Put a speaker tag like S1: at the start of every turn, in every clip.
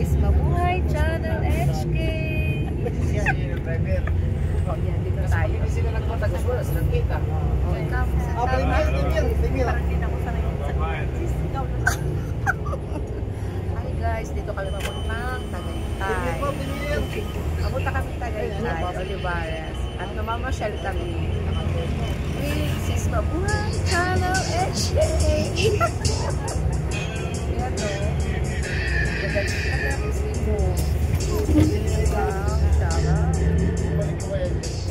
S1: is Mabuhay Channel HK. Yan, dito tayo.
S2: Hindi sila nagpatagas, wala silang kita.
S1: Hi guys, dito kami papuntang Tagaytay. Papunta kami Tagaytay, Olivares. At namamasyal kami. This is Mabuhay Channel HK. Yan o.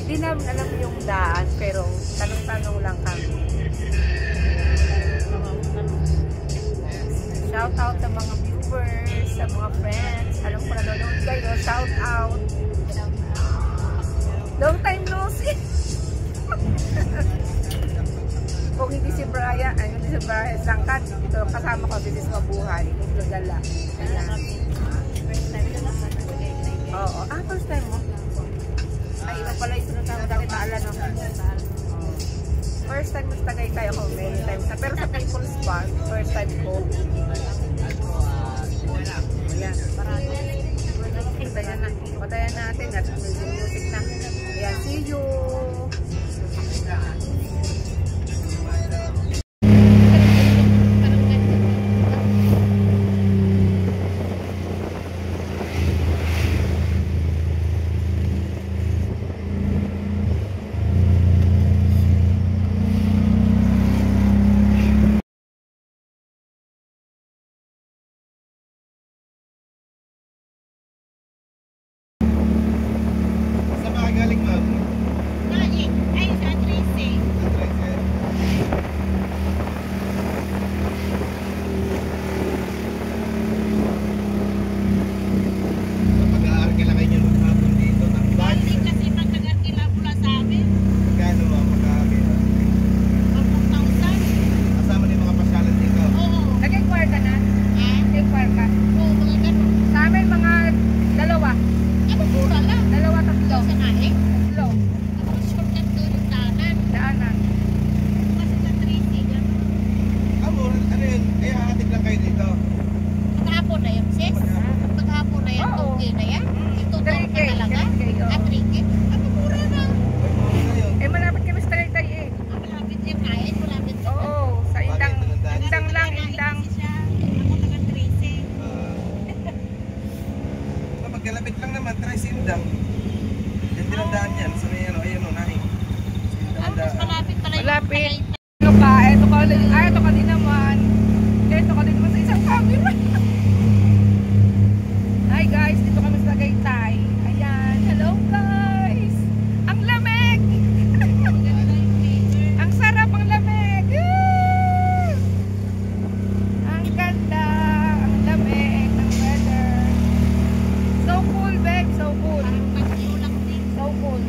S1: Hindi namin alam yung daan, pero tanong-tanong lang kami. Shout out sa mga viewers, sa mga friends. Alam ko na nanonood kayo, shout out. Long time no see. Kung hindi si Brian, hindi si Brian Sangkat, ito kasama ko, this is Mabuhay. Nagdala. Ayan. Oo. First time mo? Ay, iba pala ito na tayo. Dati taalan no? First time mas Tagaytay ako, many times na. Pero sa People's Park, first time ko. Ayan. Patayan natin at music na. Ayan, see you!
S2: Kalapit lang naman, try Sindang. Yan din ang daan yan. Sa may ano, ayun o, nahin.
S1: Malapit pala yung malapit. Ano pa? Ito ka din naman. Ito ka din naman sa isang camera. Hi guys, dito kami sa Tagaytay. Ayan, hello guys. Ang lamig. Ang sarap ang lamig. Ang ganda. Ang lamig ng weather. So cool, babe. So cool. So cool.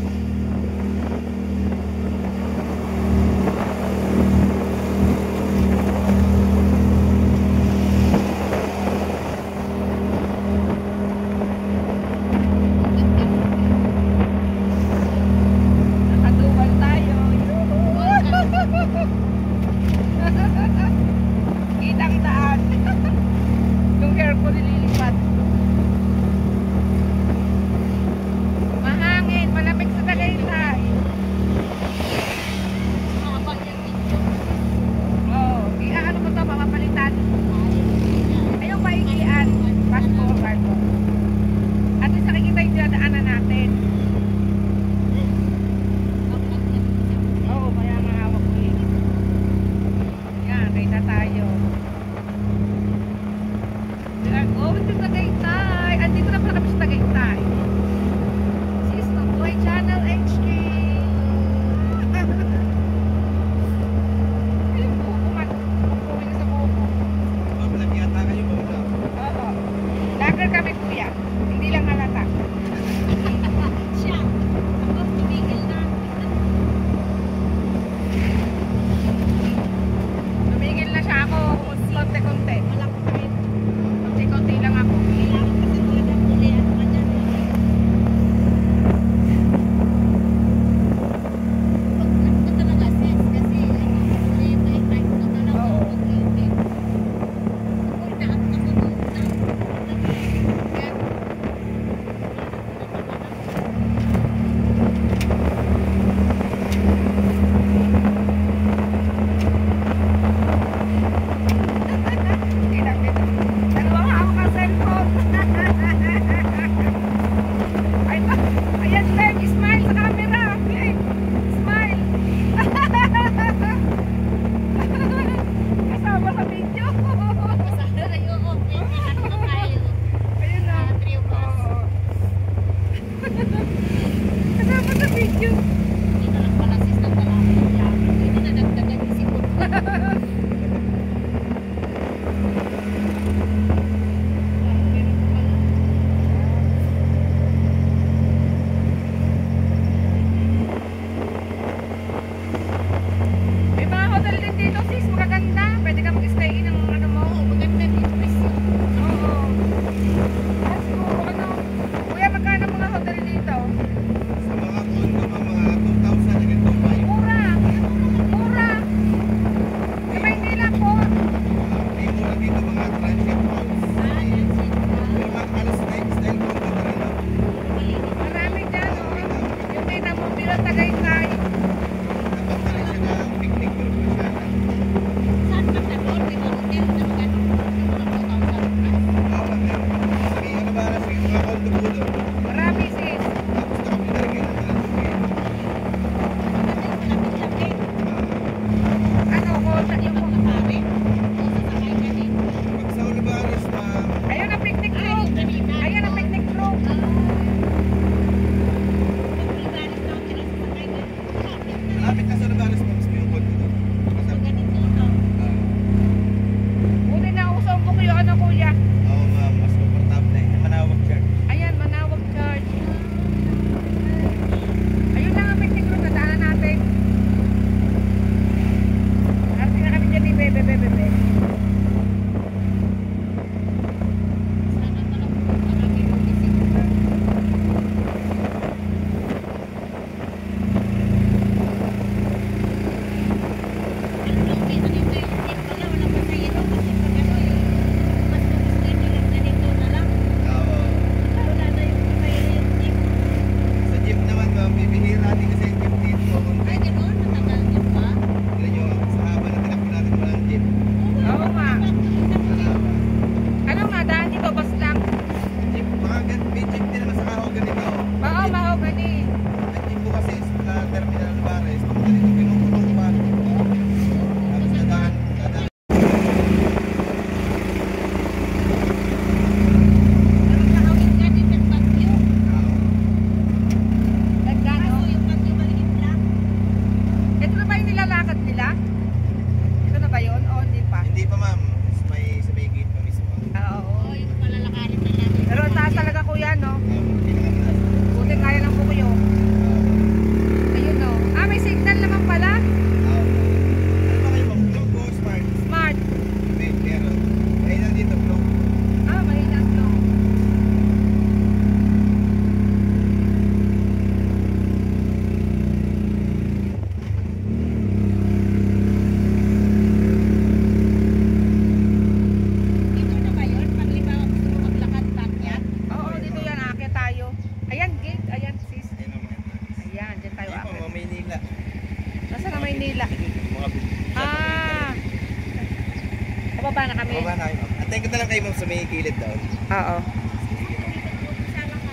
S1: Bababa na kami.
S2: Baba na kayo, ma'am. Antayin ko na lang kayo, ma'am, sa may kilid daw.
S1: Oo.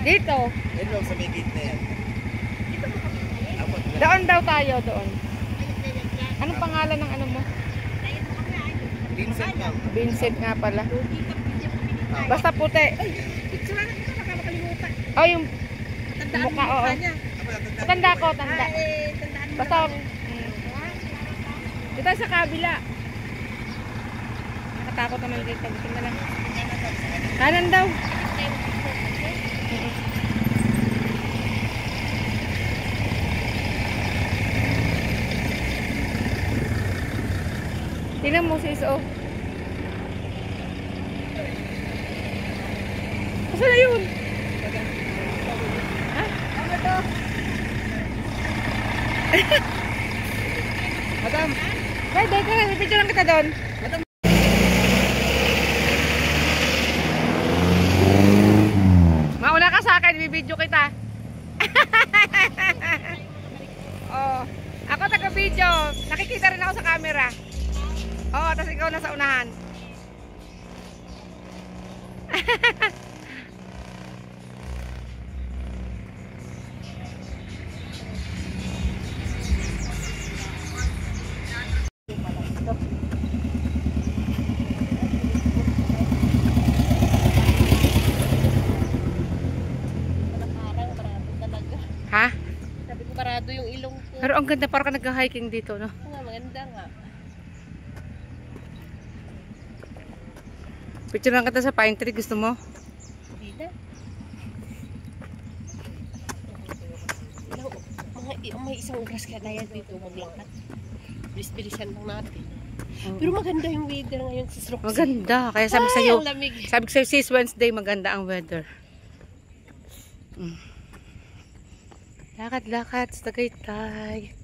S1: Dito.
S2: Yan, ma'am, sa may gate na yan. Apo,
S1: Doon daw tayo, doon. Anong pangalan ng ano mo?
S2: Vincent, ma'am.
S1: Vincent nga pala. Basta puti. Oh, yung mukha, oo. Tanda ko, tanda. Basta, dito sa kabila. Nakatakot naman dito. Tingnan lang. Kanan daw. Tingnan mo sis, oh. Saan na yun? Ha? Ano to? Madam. Dahil ka na, pipicture lang kita doon. Madam. Mauna ka sa akin, bibidyo kita. Oh, ako taga-video. Nakikita rin ako sa camera. Oh, tapos ikaw nasa unahan. Ha?
S3: Sabi ko parado yung ilong ko.
S1: Pero ang ganda, parang ka nag-hiking dito, no?
S3: Nga, maganda nga.
S1: Picture lang kita sa pine tree, gusto mo?
S3: Hindi na. May isang oras kaya tayo dito maglakad. Bilis-bilisan lang natin. Pero maganda yung weather ngayon sa Roxy.
S1: Maganda. Kaya sabi sa'yo,
S3: ang lamig.
S1: sabi ko sa'yo, sis, Wednesday, maganda ang weather. Lakad-lakad sa Tagaytay.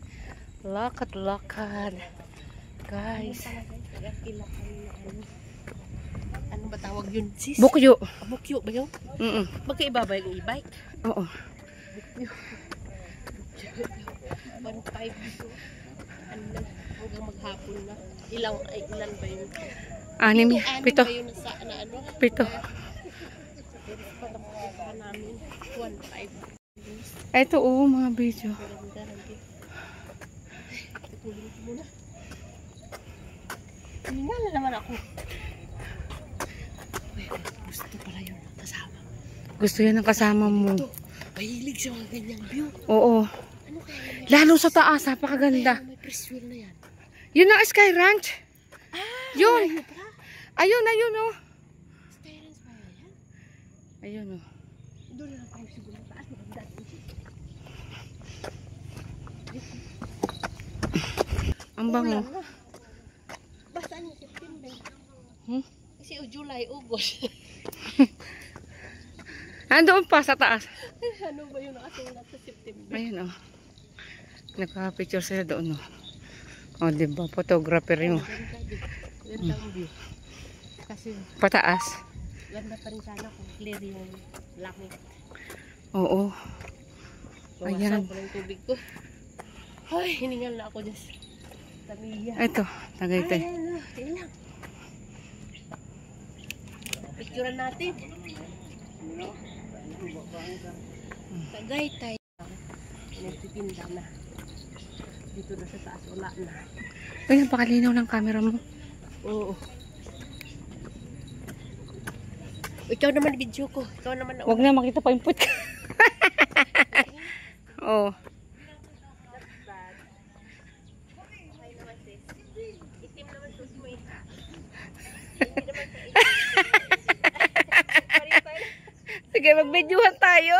S1: Lakad-lakad. Guys.
S3: Ano ba tawag yun, sis?
S1: Bukyo.
S3: Bukyo ba yun? Magkaiba ba yung e-bike?
S1: Oo.
S3: 1.5 dito. Ano lang, hanggang maghapon na. Ilan ba yun?
S1: Anim. Pito.
S3: Ba yun sa ano?
S1: Pito.
S3: Panakuha namin. 1.5.
S1: Ito, oo, mga video.
S3: Maganda lang. Tutulong ko muna. Hininga na naman ako. Gusto pala yun ang kasama.
S1: Gusto yan ang kasama mo.
S3: Mahilig sa mga ganyang view.
S1: Oo.
S3: Ano kaya?
S1: Lalo sa taas, napakaganda.
S3: May press wheel na yan.
S1: Yun ang Sky Ranch. Yun.
S3: Ayun pala.
S1: Ayun, ayun, oh.
S3: Styrens pa yan.
S1: Ayun, oh.
S3: Doon na tayo siguro. Taas maganda.
S1: Ang bango.
S3: Basta niya September. Kasi July, August.
S1: Andoon pa sa taas.
S3: Ano ba yun nakasulat sa September?
S1: Ayun, oh. Nagpa-picture sila doon, oh. Oh, diba? Photographer yung
S3: Ganda ang view. Kasi
S1: pataas.
S3: ganda pa rin sana kung clear yung langit.
S1: Oo.
S3: Bawasan
S1: Ayan.
S3: ko ng tubig ko. Ay, hiningal na ako dyan sa Tamiya.
S1: Ito, Tagaytay.
S3: Ayan na, tingnan lang. Picturean natin. Tagaytay. Nagtitinda na. Dito na sa taas, wala na.
S1: Ay, napakalinaw ng camera mo.
S3: Oo. Ikaw naman video ko. Ikaw naman.
S1: Huwag na makita pa yung put ka. Oo.
S3: Itim naman sus mo eh.
S1: Sige, mag-videohan tayo.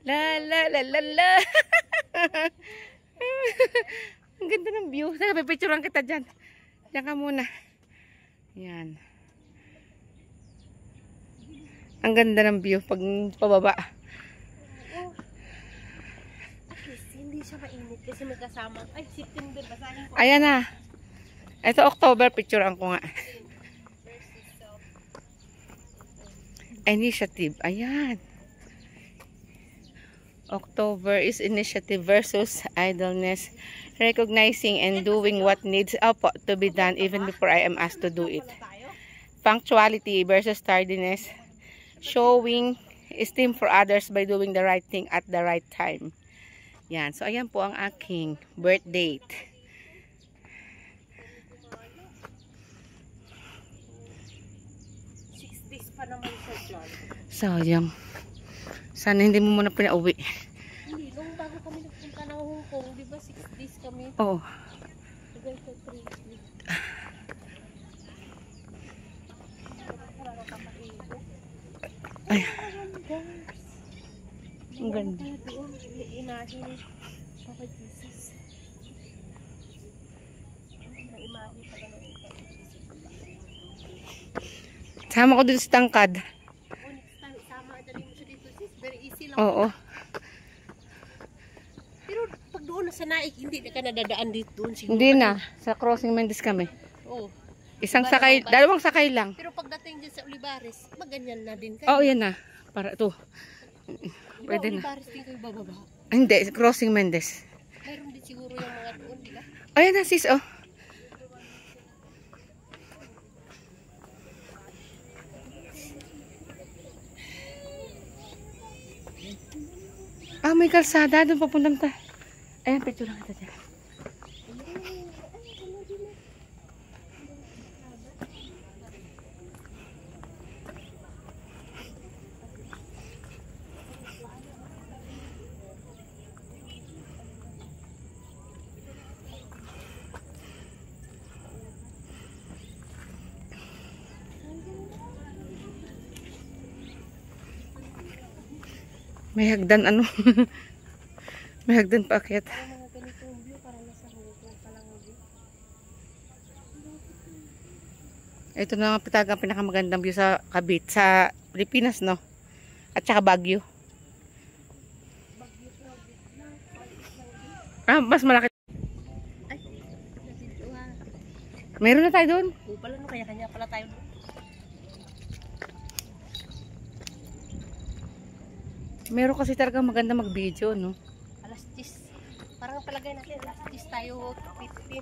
S1: La la la la la. Ang ganda ng view. Sige, pipicturean kita dyan. Diyan ka muna. Yan. Ang ganda ng view pag pababa.
S3: At least, hindi siya mainit kasi may kasama. Ay, September, basahin ko.
S1: Ayan na. Ito October, picturean ko nga. Initiative. Ayan. October is initiative versus idleness.
S4: recognizing and doing what needs to be done even before I am asked to do it. Punctuality versus tardiness. Showing esteem for others by doing the right thing at the right time. Yan. So, ayan po ang aking birth date. Sayang. Sana hindi mo muna pinauwi.
S3: Hindi, nung bago kami nagpunta ng Hong Kong, di ba 6 days kami?
S4: Oo.
S3: Tagay ko 3 days.
S4: Ay. Ang ganda.
S3: Doon, inahin Papa Jesus. Ang imahe pala ng
S4: Sama ko dun sa tangkad.
S3: next time, isama, dali mo siya dito sis. Very easy lang.
S4: Oo.
S3: Pero pag doon na sa Naik, hindi na ka nadadaan dito. Siguro
S4: Hindi na. Sa Crossing Mendes kami.
S3: Oo.
S4: Isang sakay, dalawang sakay lang.
S3: Pero pagdating dyan sa Olivares, maganyan na din kayo.
S4: Oo, yan na. Para ito.
S3: Di ba
S4: Pwede na.
S3: Olivares din kayo bababa?
S4: Hindi, Crossing Mendes.
S3: Mayroon din siguro yung mga doon, di ba?
S4: Ayan na sis, oh. Ah, may kalsada. Doon papuntang ta. Ayan, picture lang kita dyan. May hagdan ano. May hagdan paakyat.
S3: Mga ganitong view, parang nasa Hong Kong pa lang view.
S4: Ito na nga pitagang pinakamagandang view sa Cavite, sa Pilipinas, no? At saka Baguio. Ah, mas malaki.
S3: Ay, dito ah.
S4: Meron na tayo doon.
S3: Oo pala, no, kanya-kanya pala tayo doon.
S4: Meron kasi talaga maganda mag-video, no?
S3: Alas 10. Parang palagay natin, alas 10 tayo 15.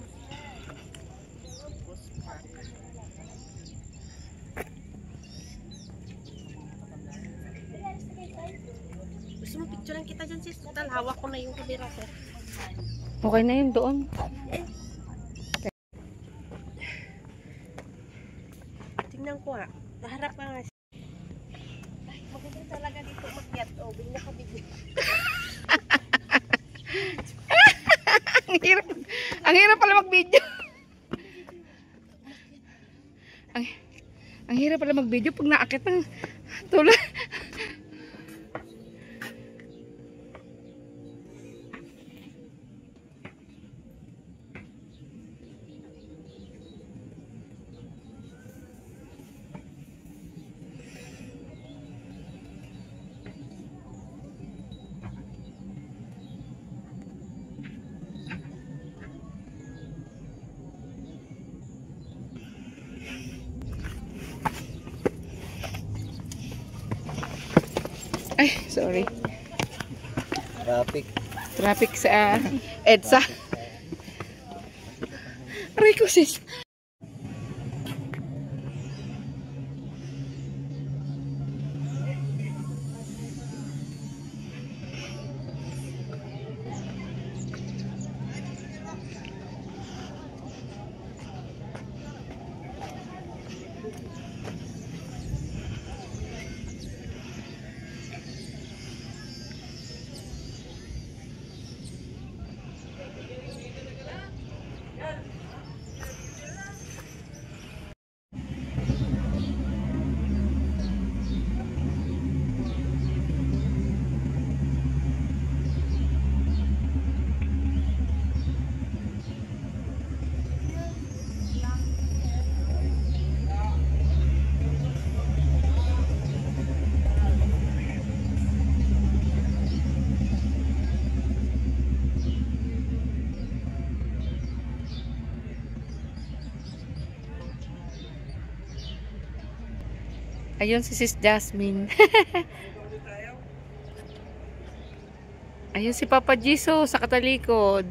S3: Gusto mo picturean kita dyan sis? Total, hawak ko na yung camera ko.
S4: Okay na yun doon.
S3: Tingnan ko ha. Naharap ka nga. Ay, maganda talaga dito makyat. O, bigla ka bigla.
S4: Ang hirap pala mag-video. Ang hirap pala mag-video pag naakit ng tulad. Ay, sorry. Traffic sa EDSA. Aray ko sis. Ayun si Sis Jasmine. Ayun si Papa Jesus sa katalikod.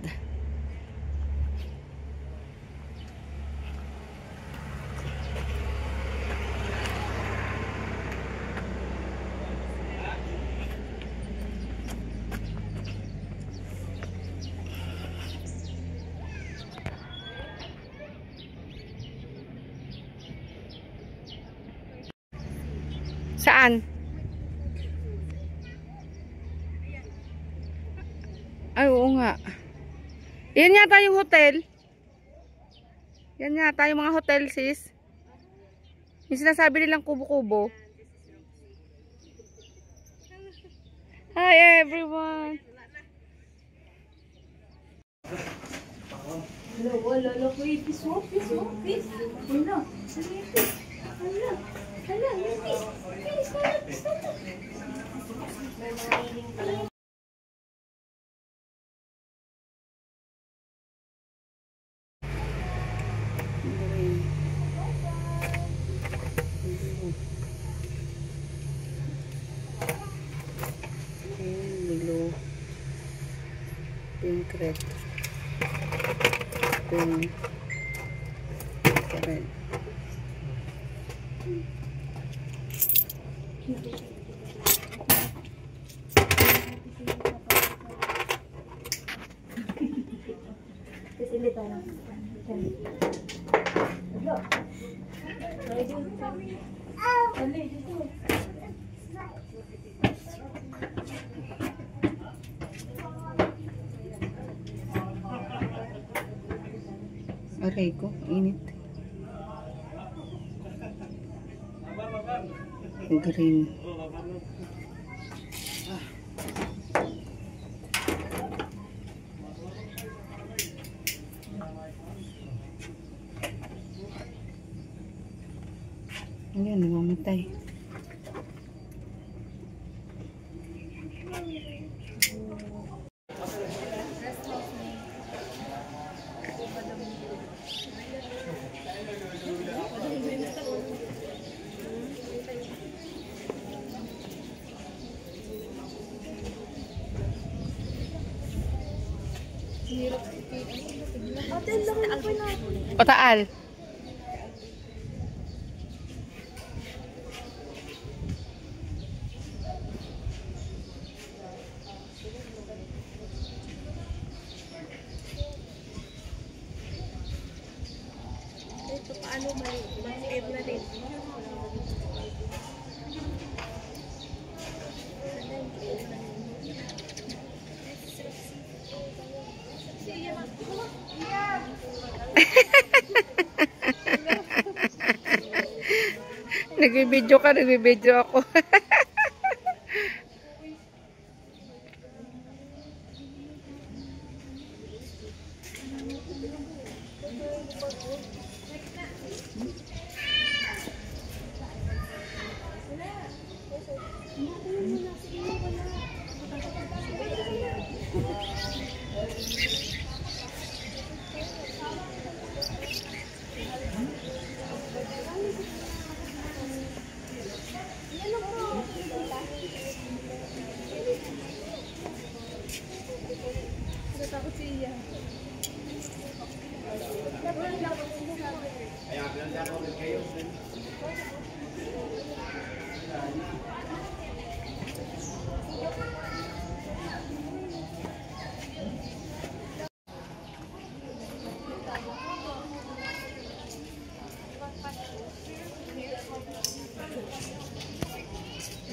S4: Saan? Ay, oo nga. Yan yata yung hotel. Yan yata yung mga hotel, sis. Yung sinasabi nilang kubo-kubo. Hi, everyone. Below pink red pink red. Aray ko, init. Green. Ayan, namamatay. Pataal.
S3: Ito paano mag-air na rin.
S4: Nagbibideo ka, nagbibideo ako.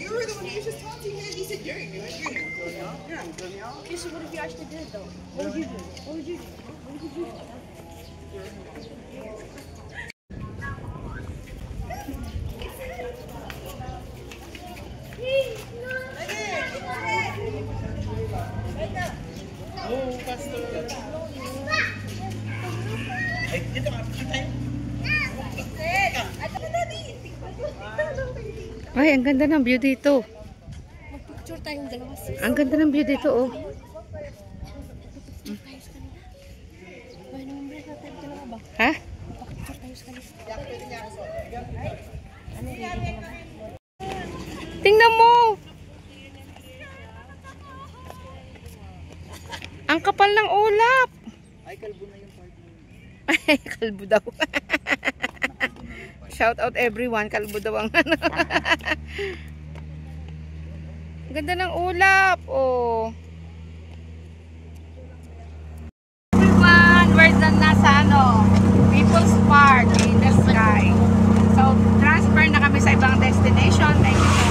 S5: You were the one who was just talking to him. He said, you're doing it. Yeah, I'm doing it.
S3: Okay, so what if you actually did it though? What would you do? What would you do? What would you do?
S2: Ay, dito ka. Picture tayo.
S4: Ay, ang ganda ng view dito.
S3: Mag-picture tayong dalawa sis.
S4: Ang ganda ng view dito, oh.
S3: May number na tayo dalawa ba?
S4: Ha?
S3: Mag-picture tayo sa kanila.
S4: Tingnan mo! Ang kapal ng ulap!
S2: Ay, kalbo na yung party.
S4: Ay, kalbo daw. Shout out everyone, kalbo daw ang ano. Ganda ng ulap, oh. Everyone, we're done na sa ano, People's Park in the sky. So, transfer na kami sa ibang destination. Thank you so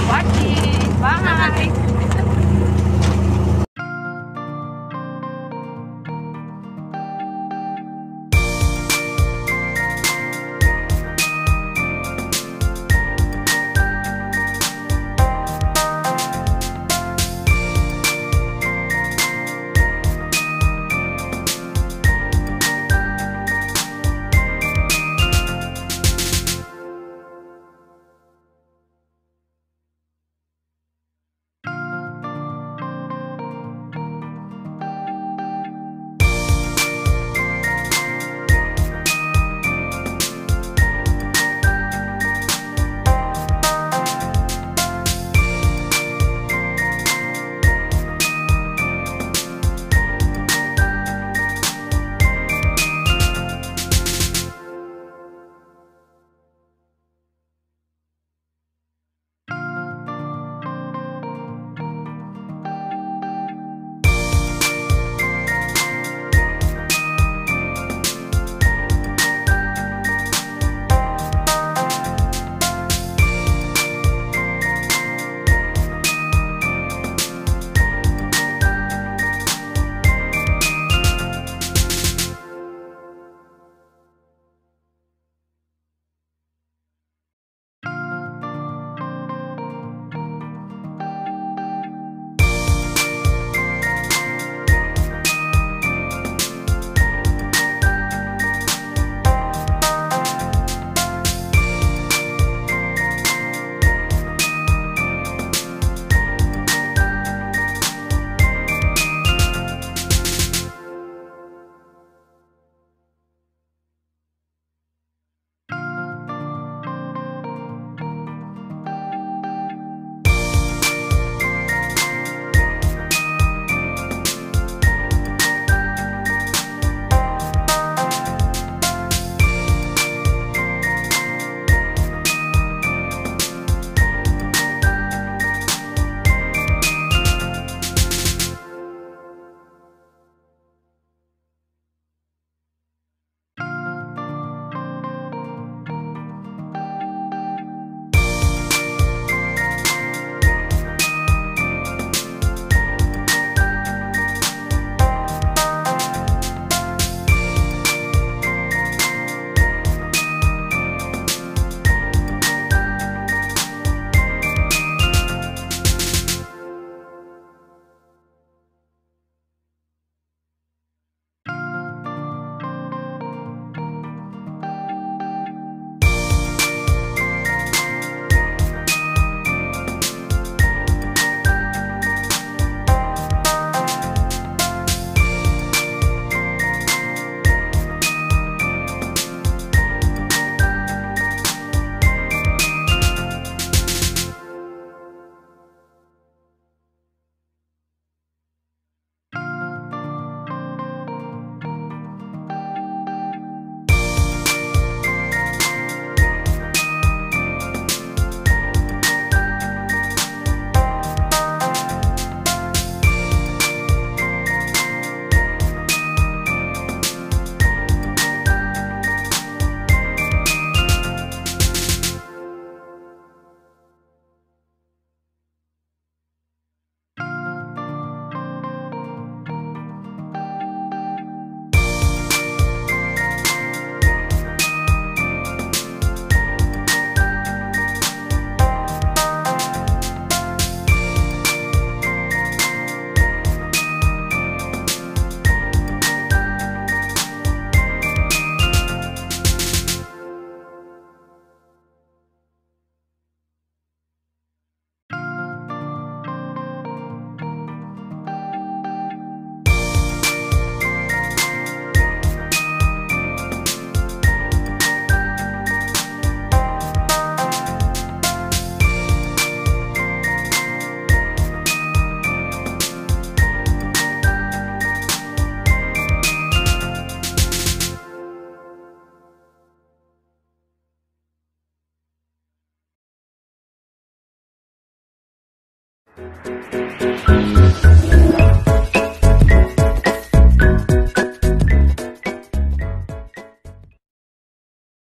S1: Bye.